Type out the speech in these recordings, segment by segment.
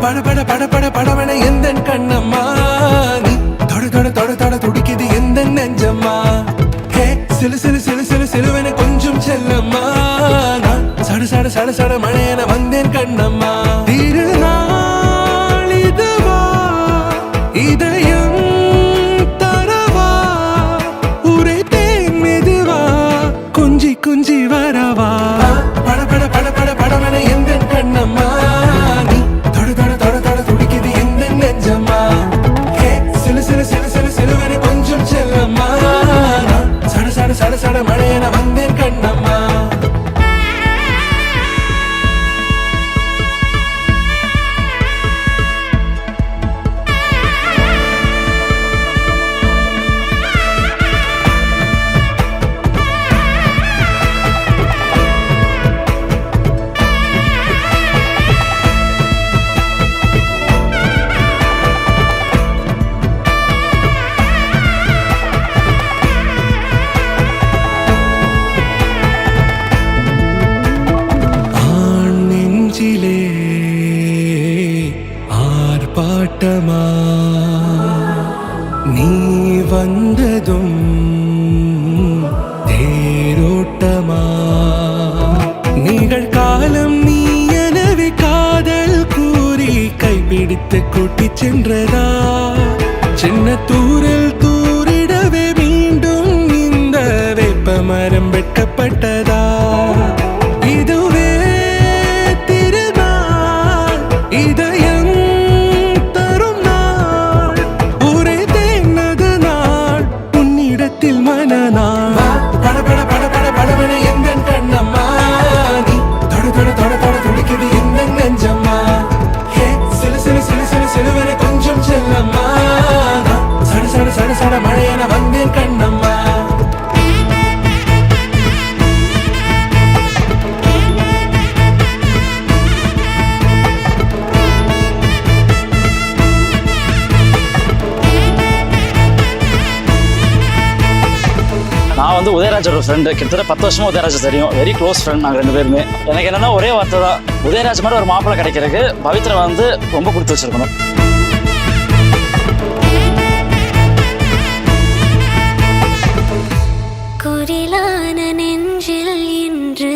பட பட பட பட படவன எந்த கண்ணம்மா நீ தொட தொட தொட தொட துடிக்குது எந்த நெஞ்சம்மா ஹே சிலு சிலு சிலு சிலு சிலுவன கொஞ்சம் செல்லம்மா நான் சட சட சட சட மழையன வந்தேன் கண்ணம்மா திருநாள் இதுவா இதயம் தரவா உரைத்தேன் மெதுவா கொஞ்சி கொஞ்சி வரவா பட பட பட பட படவன எந்த கண்ணம்மா நீ தொட தொட தொட தொட துடிக்குது எந்த நெஞ்சம்மா ஹே சிலு சிலு சிலு சிலு சிலுவன கொஞ்சம் செல்லம்மா நான் சட சட சட சட மழையன வந்தேன் கண்ணம்மா ஆர்ப்பாட்டமா நீ வந்ததும் தேரோட்டமா நிகழ்காலம் நீ எனவே காதல் கூறி கைப்பிடித்து கூட்டிச் சென்றதா சின்ன தூரல் தூரிடவே மீண்டும் இந்த வேப்ப மரம் வெட்கப்பட்டதா இதுவே திருநாள் இதயம் தரும் நாள் உரைத்தேன் அது நாள் உன்னிடத்தில் மனநாள் பட பட பட பட படவன எந்த கண்ணம்மா நீ தொட தொட தொட தொட துடிக்குது எந்த நெஞ்சம்மா ஹே சிலு சிலு சிலு சிலு சிலுவன கொஞ்சம் செல்லம்மா சட சட சட சட மழையன வந்தேன் கண்ணம்மா நான் வந்து உதயராஜோட ஃப்ரெண்டு கிட்டத்தட்ட 10 வருஷமா உதயராஜ் தெரியும். வெரி க்ளோஸ் ஃப்ரெண்ட் நாங்கள் 2 பேருமே. எனக்கு என்னன்னா ஒரே வார்த்தை தான், உதயராஜ் மாதிரி ஒரு மாப்பிள்ளை கிடைக்கிறதுக்கு பவித்ரா வந்து ரொம்ப கொடுத்து வச்சிருக்கணும். குரிலான நெஞ்சில் இன்று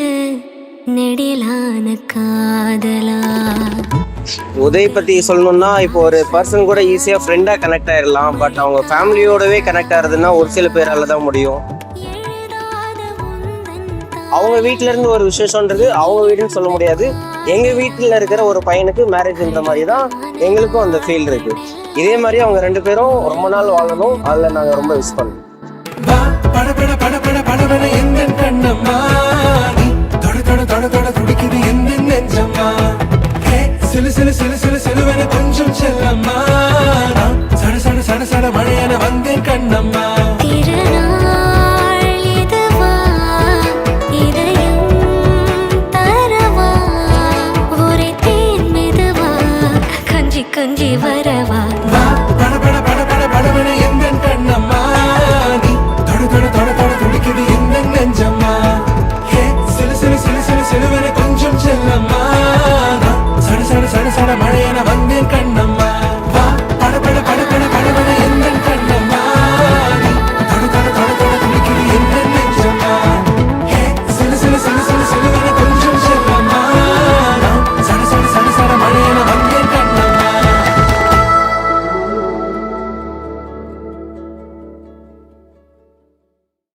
நெடிலான காதலா. உதய் பற்றி சொல்லணும்னா இப்போ ஒரு பர்சன் கூட ஈஸியாக ஃப்ரெண்டாக கனெக்ட் ஆகிடலாம். பட் அவங்க ஃபேமிலியோடவே கனெக்ட் ஆகிறதுனா ஒரு சில பேரால் தான் முடியும். அவங்க வீட்டில இருந்து ஒரு விசேஷன்றது அவங்க வீடுன்னு சொல்ல முடியாது. எங்கள் வீட்டில் இருக்கிற ஒரு பையனுக்கு மேரேஜ்ன்ற மாதிரி தான் எங்களுக்கும் அந்த ஃபீல் இருக்கு. இதே மாதிரி அவங்க 2 பேரும் ரொம்ப நாள் வாழணும். அதில் நாங்கள் ரொம்ப விஷ் பண்ணோம். பட பட பட பட படவன எந்த கண்ணம்மா நீ தொட தொட தொட தொட துடிக்குது எந்த நெஞ்சம்மா ஹே சிலு சிலு சிலு சிலு சிலுவன கொஞ்சம் செல்லம்மா நான் சட சட சட சட மழையன வந்தேன் கண்ணம்மா திருநாள் இதுவா இதயம் தரவா உரைத்தேன் மெதுவா கொஞ்சி கொஞ்சி வர